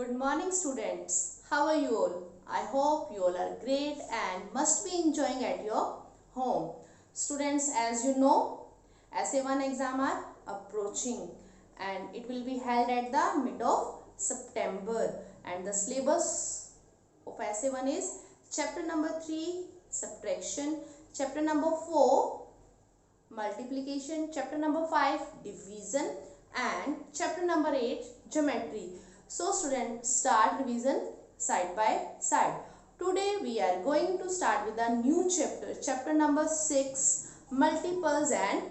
Good morning students. How are you all? I hope you all are great and must be enjoying at your home. Students, as you know, SA1 exam are approaching and it will be held at the mid of September, and the syllabus of SA1 is chapter number 3 subtraction, chapter number 4 multiplication, chapter number 5 division, and chapter number 8 geometry. So students, start revision side by side. Today we are going to start with a new chapter, chapter number 6 multiples and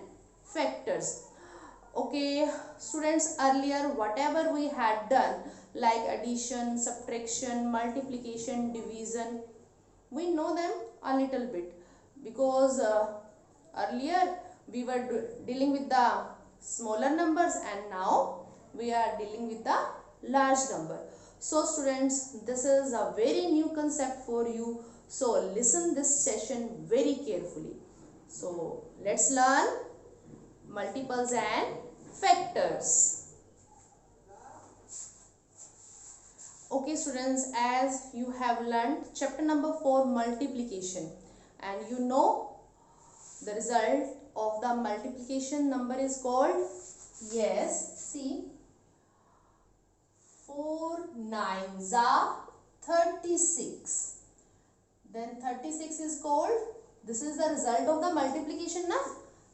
factors. Okay students, earlier whatever we had done like addition, subtraction, multiplication, division, we know them a little bit because earlier we were dealing with the smaller numbers and now we are dealing with the large number. So students, this is a very new concept for you, so listen this session very carefully. So let's learn multiples and factors. Okay students, as you have learned chapter number 4 multiplication, and you know the result of the multiplication number is called, yes, see, 4 9s are 36. Then 36 is called, this is the result of the multiplication now.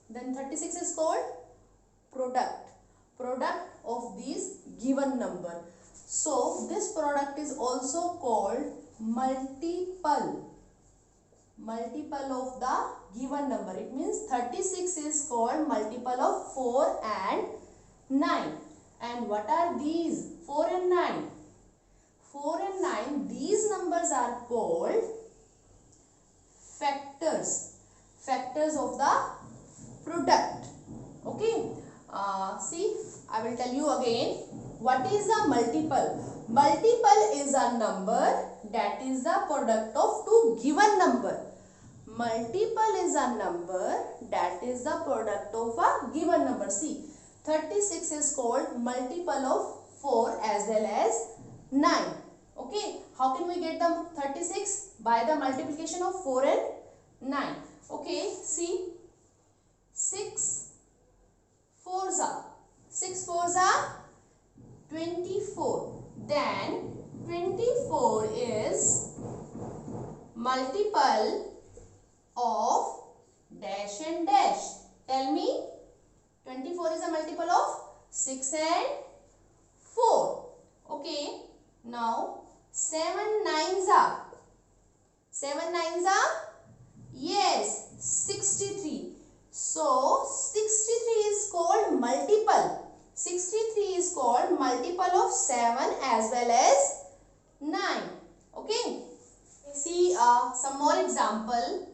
Then 36 is called product of these given number. So this product is also called multiple of the given number. It means 36 is called multiple of 4 and 9. And what are these? 4 and 9. 4 and 9, these numbers are called factors of the product. Okay. See, I will tell you again. What is a multiple? Multiple is a number that is the product of two given number. Multiple is a number that is the product of a given number. See, 36 is called multiple of 4 as well as 9. Okay, how can we get the 36? By the multiplication of 4 and 9. Okay, see, 6 4s are 24. Then 24 is multiple of dash and dash. Tell me, 24 is a multiple of 6 and 4. Okay. Now 7 9s are, yes, 63. So 63 is called multiple. 63 is called multiple of 7 as well as 9. Okay. See some more example.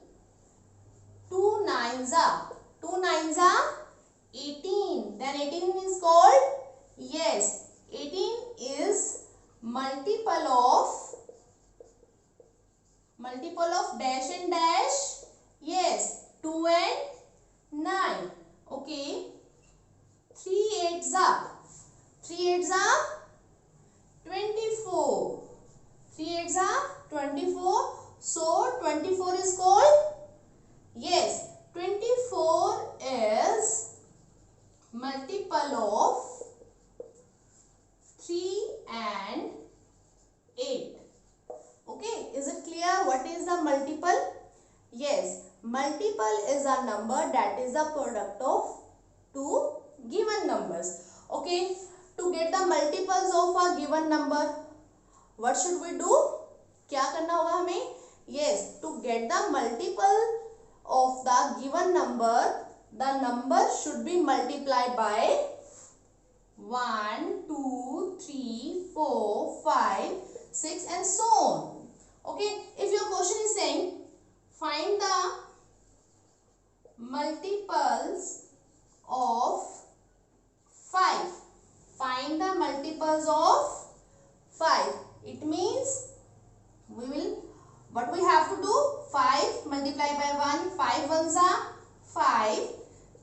2 9s are 18. Then 18 is called, yes, 18 is multiple of dash and dash, yes, 2 and 9. Okay. 3 8s are 24. 3 8s are 24. So 24 is called, yes, 24 is multiple of 3 and 8. Okay, is it clear what is the multiple? Yes, multiple is a number that is the product of two given numbers. Okay, to get the multiples of a given number, what should we do? क्या करना होगा हमें? Yes, to get the multiple of the given number, the number should be multiplied by 1, 2, 3, 4, 5, 6 and so on. Okay, if your question is saying find the multiples of 5. Find the multiples of 5. It means what we have to do? 5 multiplied by 1. 5 1s are 5.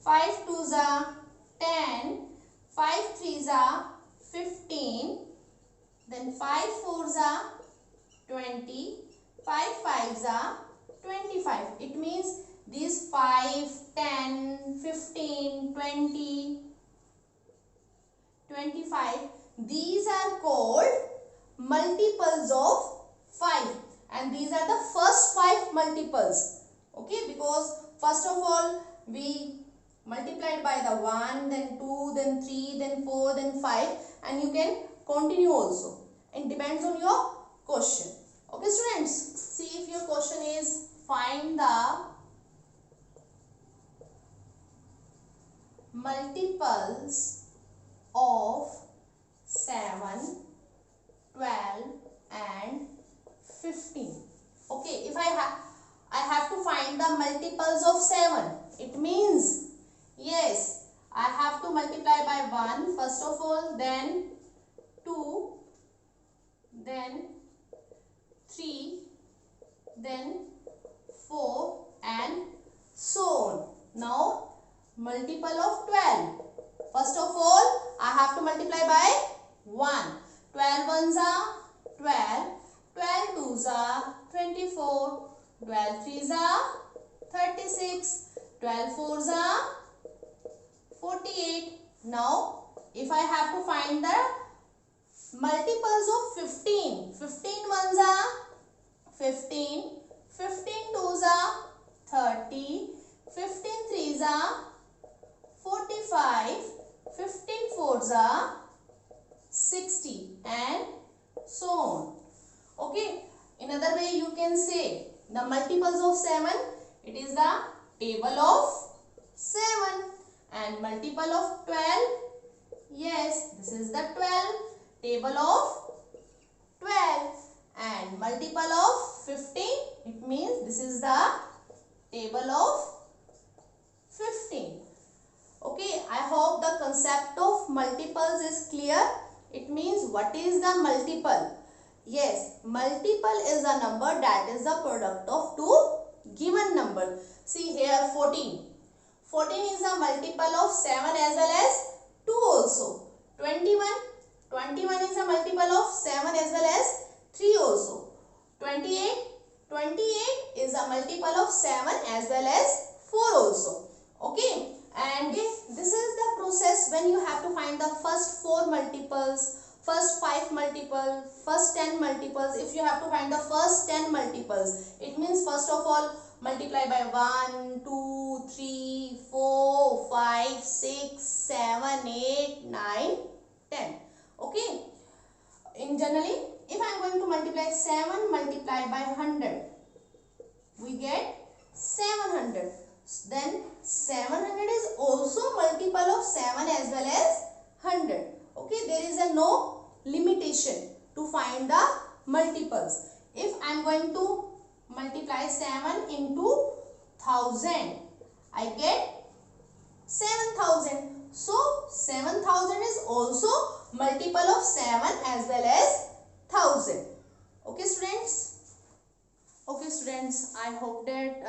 5 2s are 10. 5 3s are 15. then 5 fours are 20, 5 fives are 25. It means these 5, 10, 15, 20, 25, these are called multiples of 5, and these are the first 5 multiples. Okay, because first of all we multiplied by the 1, then 2, then 3, then 4, then 5, and you can continue also. It depends on your question. Okay students, see if your question is find the multiples of 7, 12 and 15. Okay, if I have to find the multiples of 7, it means yes, I have to multiply by 1 first of all, then 2, then 3, then 4 and so on. Now multiple of 12. First of all, I have to multiply by 1. 12 ones are 12, 12 twos are 24, 12 threes are 36, 12 fours are 48. Now, if I have to find the multiples of 15, 15 ones are 15, 15 twos are 30, 15 threes are 45, 15 fours are 60 and so on. Okay, another way you can say the multiples of 7, it is the table of 7, and multiple of 12, yes, this is the 12, table of 12, and multiple of 15, it means this is the table of 15. Okay, I hope the concept of multiples is clear. It means what is the multiple? Yes, multiple is a number that is the product of two given numbers. See here 14. 14 is a multiple of 7 as well as 2 also. 21. 21 is a multiple of 7 as well as 3 also. 28. 28 is a multiple of 7 as well as 4 also. Okay. And this is the process when you have to find the first 4 multiples, first 5 multiples, first 10 multiples. If you have to find the first 10 multiples, it means first of all multiply by 1, 2, 3, 4, 5, 6, 7, 8, 9, 10. Okay. In generally, if I am going to multiply 7 multiplied by 100, we get 700. Then 700 is also multiple of 7 as well as 100. Okay, there is a no limitation to find the multiples. If I am going to multiply 7 into 1000, I get 7000. So 7000 is also multiple of 7 as well as 1000. Okay students? Okay students, I hope that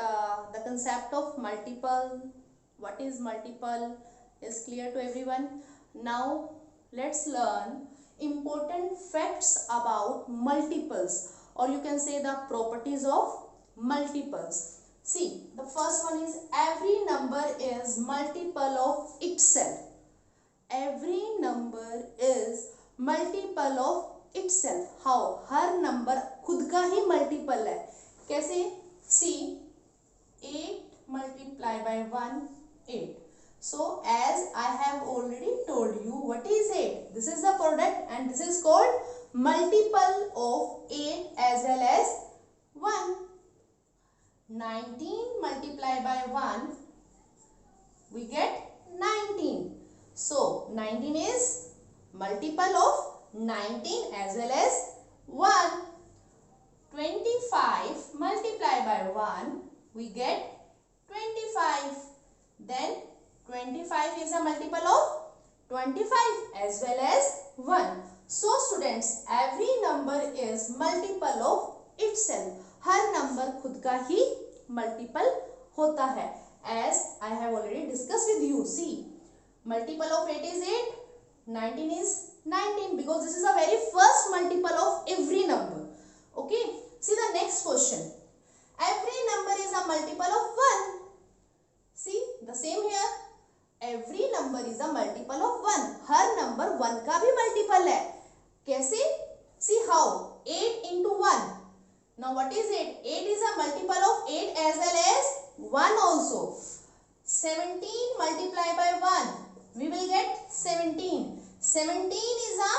the concept of multiple, what is multiple, is clear to everyone. Now let's learn important facts about multiples, or you can say the properties of multiples. See, the first one is every number is multiple of itself. Every number is multiple of itself. How? Her number खुद का ही multiple है. कैसे? See, 8 multiplied by 1, 8. So, as I have already told you, what is 8? This is the product and this is called multiple of 8 as well as 1. 19 multiplied by 1, we get 19. So, 19 is multiple of 19 as well as 1. 25 multiplied by 1, we get 25. Then 25 is a multiple of 25 as well as 1. So students, every number is multiple of itself. Her number खुद का ही multiple होता है. As I have already discussed with you. See, multiple of 8 is 8, 19 is 19 because this is a very first multiple of every number. Okay. See the next question. Every number is a multiple of 1. See the same here. Every number is a multiple of 1. Her number 1 का भी multiple है. कैसे? See how? 8 into 1. Now what is 8? 8 is a multiple of 8 as well as 1 also. 17 multiplied by 1. We will get 17. 17 is a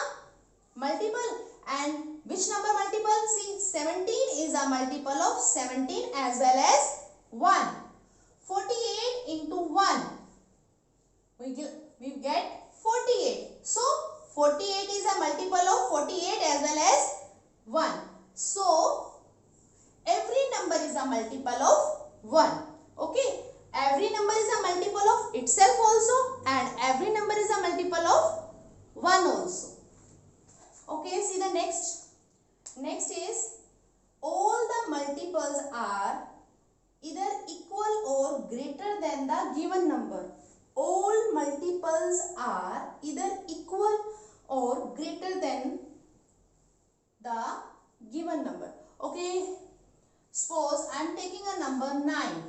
multiple. And which number multiple? See, 17 is a multiple of 17 as well as 1. 48 into 1. We get 48. So, 48 is a multiple of 48 as well as 1. So, every number is a multiple of 1. Okay. Every number is a multiple of itself also, and every number is a multiple of 1 also. Okay, see the next. Next is all the multiples are either equal or greater than the given number. All multiples are either equal or greater than the given number. Okay, suppose I am taking a number 9.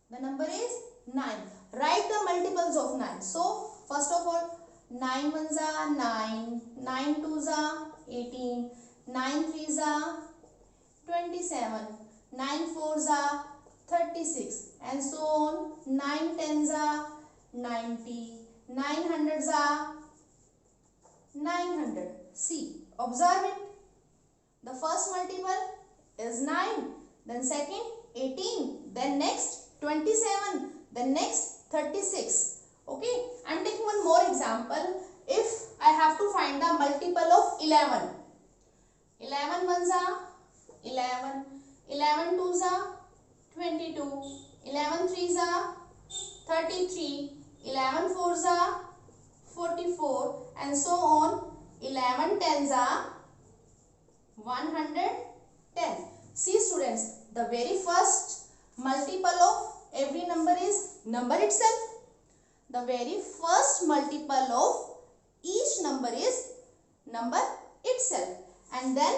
The number is 9. Write the multiples of 9. So, first of all, 9 ones are 9, 9 twos are 18, 9 threes are 27, 9 fours are 36, and so on. 9 tens are 90, 9 hundreds are 900. See, observe it. The first multiple is 9, then second 18, then next 27, then next 36. Okay, I am taking one more example. If I have to find the multiple of 11. 11 ones are 11, 11 twos are 22, 11 threes are 33, 11 fours are 44, and so on. 11 tens are 110. See students, the very first multiple of every number is number itself. The very first multiple of each number is number itself. And then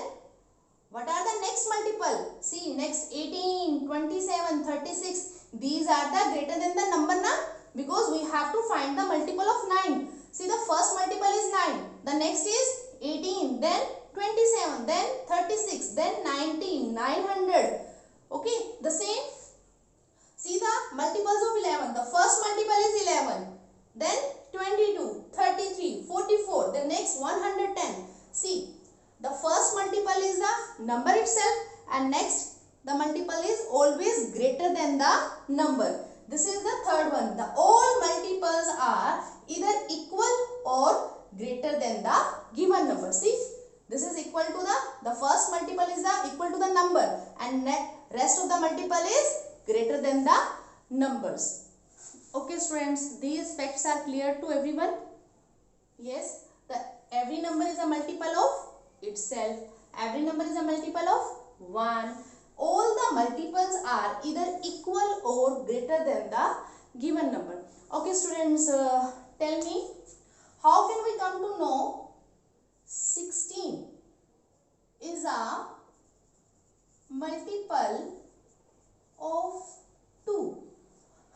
what are the next multiple? See, next 18, 27, 36. These are the greater than the number now, because we have to find the multiple of 9. See, the first multiple is 9. The next is 18, then 27, then 36, then 19, 900. Okay, the same. See the multiples of 11. The first multiple is 11. Then 22, 33, 44. The next 110. See, the first multiple is the number itself, and next the multiple is always greater than the number. This is the third one. The all multiples are either equal or greater than the given number. See, this is equal to the first multiple is the equal to the number, and rest of the multiple is greater than the numbers. Okay students, these facts are clear to everyone? Yes, every number is a multiple of itself. Every number is a multiple of 1. All the multiples are either equal or greater than the given number. Okay students, tell me, how can we come to know 16 is a multiple of 2?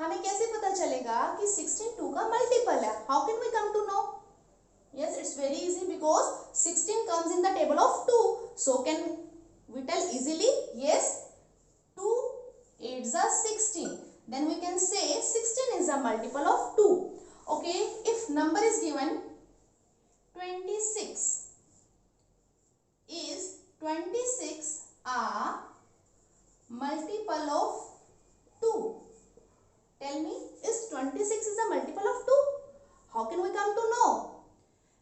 हमें कैसे पता चलेगा कि 16 2 का multiple है? How can we come to know? Yes, it's very easy because 16 comes in the table of 2. So can we tell easily? Yes, 2 8s are 16. Then we can say 16 is a multiple of 2. Okay, if number is given 26, is 26 a multiple of 2? Tell me, is 26 is a multiple of 2? How can we come to know?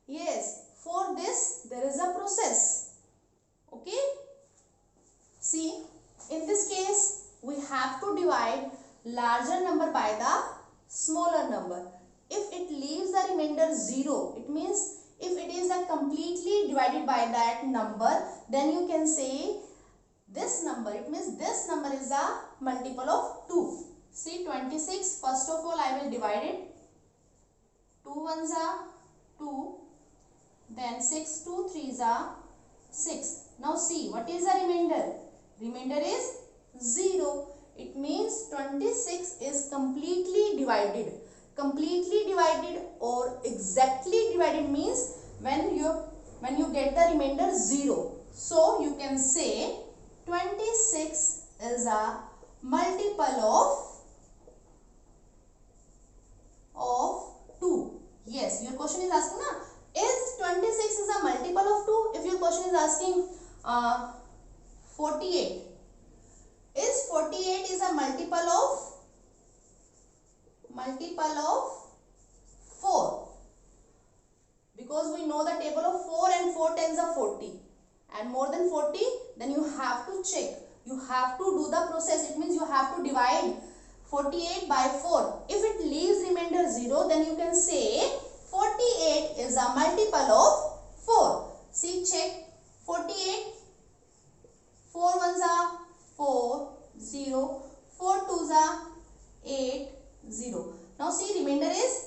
Yes, for this there is a process. Okay. See, in this case we have to divide larger number by the smaller number. If it leaves the remainder 0, it means if it is a completely divided by that number, then you can say this number, it means this number is a multiple of 2. See, 26, first of all I will divide it. 2 ones are 2, Then 6 2 3s are 6. Now see, what is the remainder? Remainder is 0. It means 26 is completely divided. Completely divided or exactly divided means when you get the remainder 0. So you can say 26 is a multiple of 2. Yes, your question is asking na, is 26 is a multiple of 2? If your question is asking 48, is 48 is a multiple of 4? Because we know the table of 4 and 4 tens are 40 and more than 40, then you have to check. You have to do the process. It means you have to divide 48 by 4. If it leaves remainder 0, then you can say 48 is a multiple of 4. See, check. 48, 4 ones are 4, 0, 4 twos are 8, 0. Now see, remainder is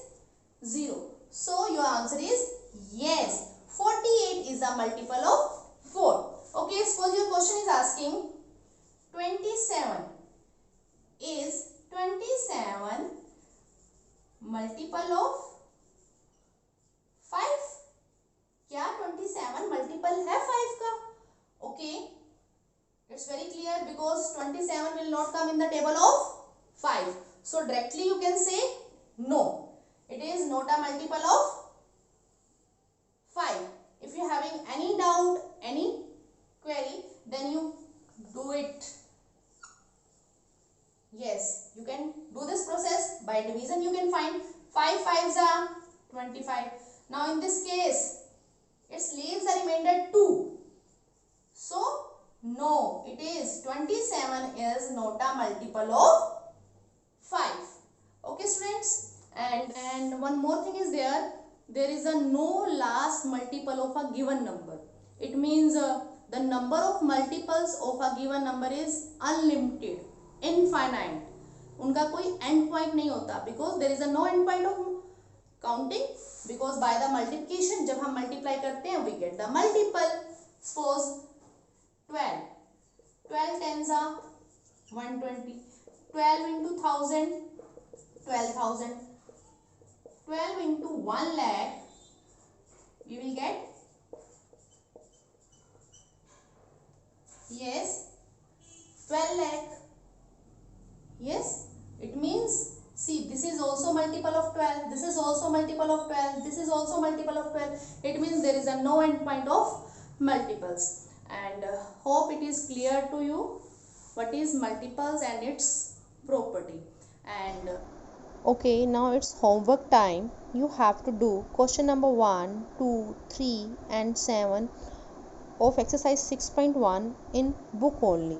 0. So your answer is yes, 48 is a multiple of 4. Okay, suppose your question is asking 27. Is 27 multiple of 5? क्या 27 multiple है 5 का? Okay, it's very clear because 27 will not come in the table of 5. So directly you can say no. It is not a multiple of 5. If you are having any doubt, any query, then you do it. Yes, you can do this process by division. You can find 5 5s are 25. Now in this case, it leaves a remainder 2. So no, it is 27 is not a multiple of 5. Okay students, and one more thing is there is a no last multiple of a given number. It means the number of multiples of a given number is unlimited, infinite. उनका कोई end point नहीं होता because there is a no end point of counting, because by the multiplication जब हम multiply करते हैं we get the multiple. Suppose 12 tens are 120, 12 into 1000, 12,000, 12 into 1 lakh, we will get, yes, 12 lakh. Yes, it means, see, this is also multiple of 12, this is also multiple of 12, this is also multiple of 12. It means there is a no end point of multiples. And hope it is clear to you what is multiples and its property. And okay, now it's homework time. You have to do question number 1, 2, 3 and 7 of exercise 6.1 in book only.